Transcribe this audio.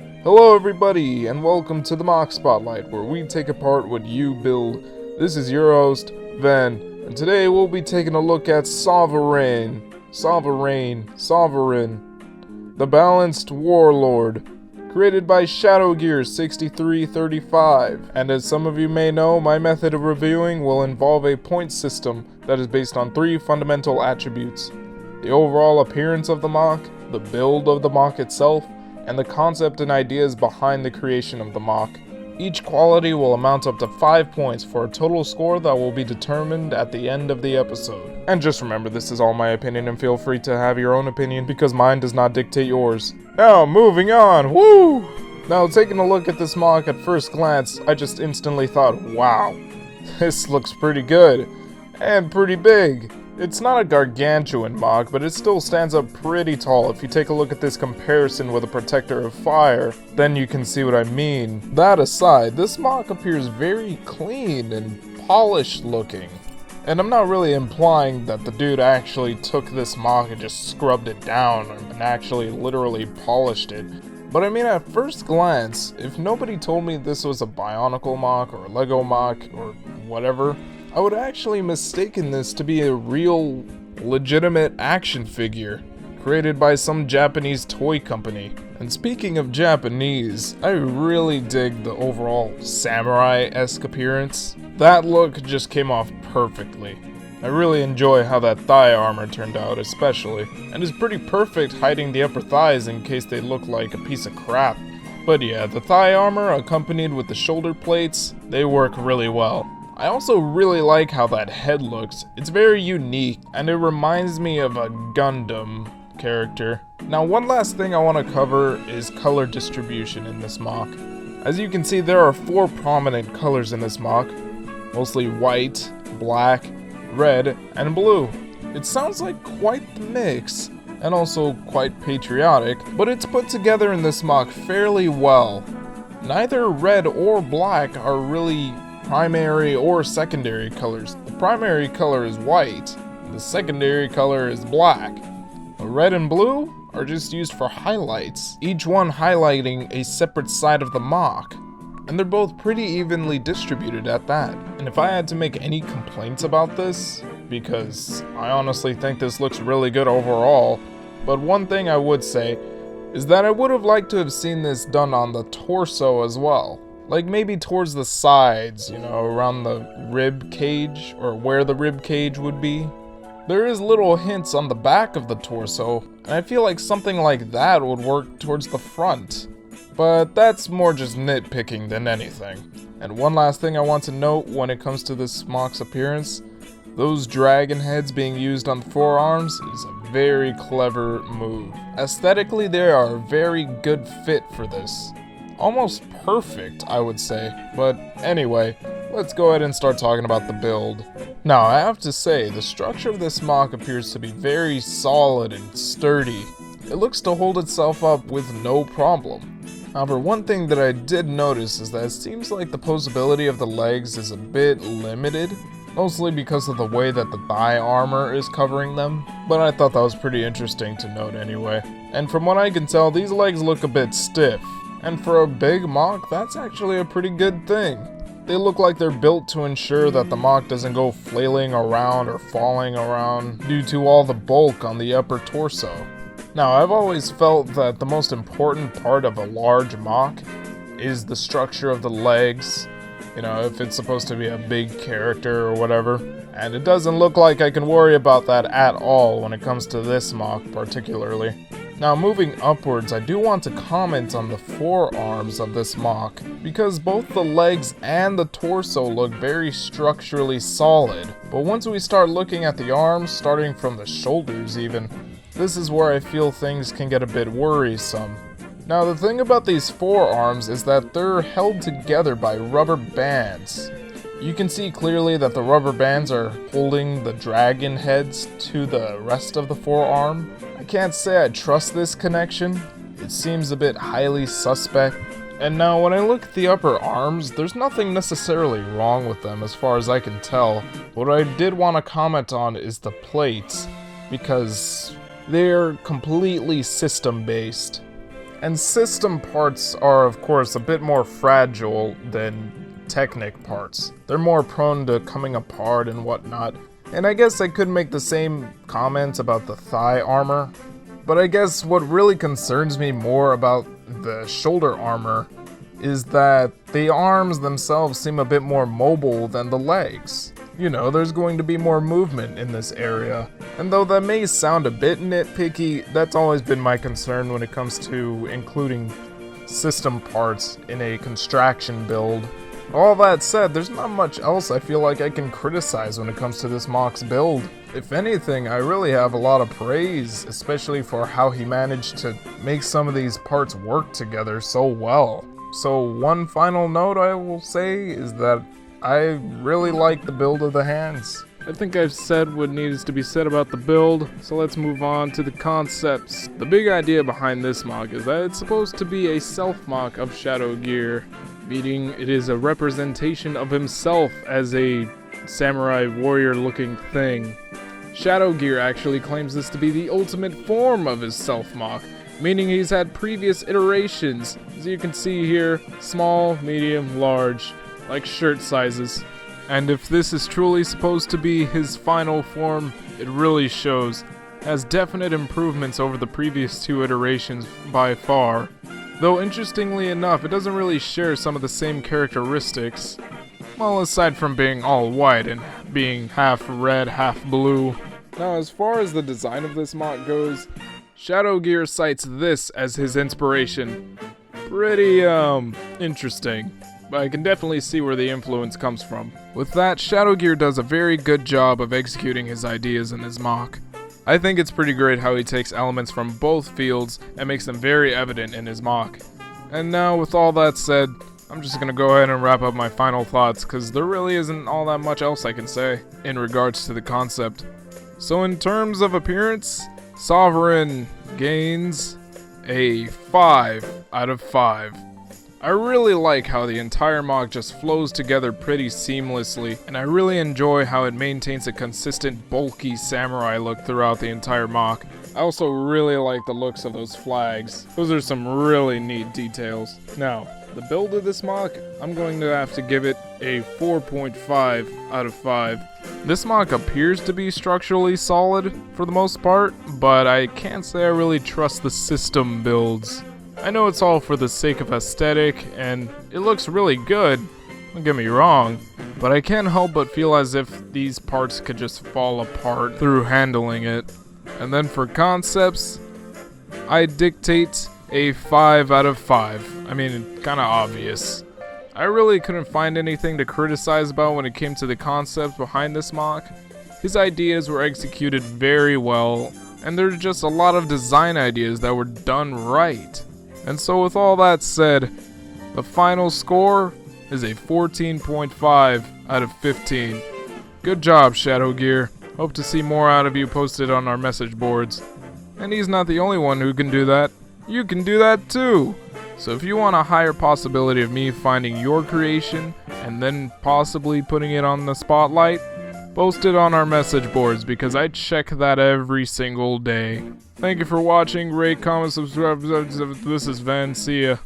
Hello everybody, and welcome to the M.O.C Spotlight, where we take apart what you build. This is your host, Ven, and today we'll be taking a look at Sovereign, the Balanced Warlord, created by Shadowgear6335. And as some of you may know, my method of reviewing will involve a point system that is based on 3 fundamental attributes: the overall appearance of the M.O.C, the build of the M.O.C itself, and the concept and ideas behind the creation of the M.O.C. Each quality will amount up to 5 points for a total score that will be determined at the end of the episode. And just remember, this is all my opinion, and feel free to have your own opinion because mine does not dictate yours. Now, moving on, woo! Now, taking a look at this M.O.C at first glance, I just instantly thought, wow, this looks pretty good, and pretty big. It's not a gargantuan M.O.C, but it still stands up pretty tall. If you take a look at this comparison with a Protector of Fire, then you can see what I mean. That aside, this M.O.C appears very clean and polished looking. And I'm not really implying that the dude actually took this M.O.C and just scrubbed it down and actually literally polished it. But I mean, at first glance, if nobody told me this was a Bionicle M.O.C or a Lego M.O.C or whatever, I would actually mistaken this to be a real, legitimate action figure created by some Japanese toy company. And speaking of Japanese, I really dig the overall samurai-esque appearance. That look just came off perfectly. I really enjoy how that thigh armor turned out especially, and is pretty perfect hiding the upper thighs in case they look like a piece of crap. But yeah, the thigh armor accompanied with the shoulder plates, they work really well. I also really like how that head looks. It's very unique, and it reminds me of a Gundam character. Now, one last thing I want to cover is color distribution in this M.O.C. As you can see, there are 4 prominent colors in this M.O.C, mostly white, black, red, and blue. It sounds like quite the mix, and also quite patriotic, but it's put together in this M.O.C fairly well. Neither red or black are really primary or secondary colors. The primary color is white, the secondary color is black. The red and blue are just used for highlights, each one highlighting a separate side of the M.O.C. And they're both pretty evenly distributed at that. And if I had to make any complaints about this, because I honestly think this looks really good overall, but one thing I would say is that I would have liked to have seen this done on the torso as well. Like maybe towards the sides, you know, around the rib cage, or where the rib cage would be. There is little hints on the back of the torso, and I feel like something like that would work towards the front. But that's more just nitpicking than anything. And one last thing I want to note when it comes to this M.O.C's appearance, those dragon heads being used on the forearms is a very clever move. Aesthetically, they are a very good fit for this. Almost perfect, I would say. But anyway, let's go ahead and start talking about the build. Now, I have to say, the structure of this M.O.C appears to be very solid and sturdy. It looks to hold itself up with no problem. However, one thing that I did notice is that it seems like the posability of the legs is a bit limited, mostly because of the way that the thigh armor is covering them, but I thought that was pretty interesting to note anyway. And from what I can tell, these legs look a bit stiff. And for a big M.O.C, that's actually a pretty good thing. They look like they're built to ensure that the M.O.C doesn't go flailing around or falling around due to all the bulk on the upper torso. Now, I've always felt that the most important part of a large M.O.C is the structure of the legs. You know, if it's supposed to be a big character or whatever. And it doesn't look like I can worry about that at all when it comes to this M.O.C particularly. Now, moving upwards, I do want to comment on the forearms of this M.O.C, because both the legs and the torso look very structurally solid. But once we start looking at the arms, starting from the shoulders even, this is where I feel things can get a bit worrisome. Now, the thing about these forearms is that they're held together by rubber bands. You can see clearly that the rubber bands are holding the dragon heads to the rest of the forearm. I can't say I trust this connection. It seems a bit highly suspect. And now when I look at the upper arms, there's nothing necessarily wrong with them as far as I can tell. What I did want to comment on is the plates, because they're completely system based. And system parts are, of course, a bit more fragile than Technic parts. They're more prone to coming apart and whatnot. And I guess I could make the same comments about the thigh armor. But I guess what really concerns me more about the shoulder armor is that the arms themselves seem a bit more mobile than the legs. You know, there's going to be more movement in this area. And though that may sound a bit nitpicky, that's always been my concern when it comes to including system parts in a construction build. All that said, there's not much else I feel like I can criticize when it comes to this M.O.C build. If anything, I really have a lot of praise, especially for how he managed to make some of these parts work together so well. So one final note I will say is that I really like the build of the hands. I think I've said what needs to be said about the build, so let's move on to the concepts. The big idea behind this M.O.C is that it's supposed to be a self-MOC of Shadowgear, meaning it is a representation of himself as a samurai warrior looking thing. Shadowgear actually claims this to be the ultimate form of his self-MOC, meaning he's had previous iterations, as you can see here, small, medium, large, like shirt sizes. And if this is truly supposed to be his final form, it really shows. Has definite improvements over the previous two iterations by far. Though interestingly enough, it doesn't really share some of the same characteristics. Well, aside from being all white and being half red, half blue. Now, as far as the design of this M.O.C goes, Shadowgear cites this as his inspiration. Pretty, interesting. But I can definitely see where the influence comes from. With that, Shadowgear does a very good job of executing his ideas in his M.O.C. I think it's pretty great how he takes elements from both fields and makes them very evident in his M.O.C. And now, with all that said, I'm just gonna go ahead and wrap up my final thoughts, because there really isn't all that much else I can say in regards to the concept. So in terms of appearance, Sovereign gains a 5 out of 5. I really like how the entire M.O.C just flows together pretty seamlessly, and I really enjoy how it maintains a consistent bulky samurai look throughout the entire M.O.C. I also really like the looks of those flags. Those are some really neat details. Now, the build of this M.O.C, I'm going to have to give it a 4.5 out of 5. This M.O.C appears to be structurally solid for the most part, but I can't say I really trust the system builds. I know it's all for the sake of aesthetic, and it looks really good, don't get me wrong, but I can't help but feel as if these parts could just fall apart through handling it. And then for concepts, I dictate a 5 out of 5. I mean, kinda obvious. I really couldn't find anything to criticize about when it came to the concepts behind this M.O.C. His ideas were executed very well, and there's just a lot of design ideas that were done right. And so with all that said, the final score is a 14.5 out of 15. Good job, Shadowgear. Hope to see more out of you posted on our message boards. And he's not the only one who can do that. You can do that too. So if you want a higher possibility of me finding your creation and then possibly putting it on the spotlight, post it on our message boards, because I check that every single day. Thank you for watching. Rate, comment, subscribe. This is Van. See ya.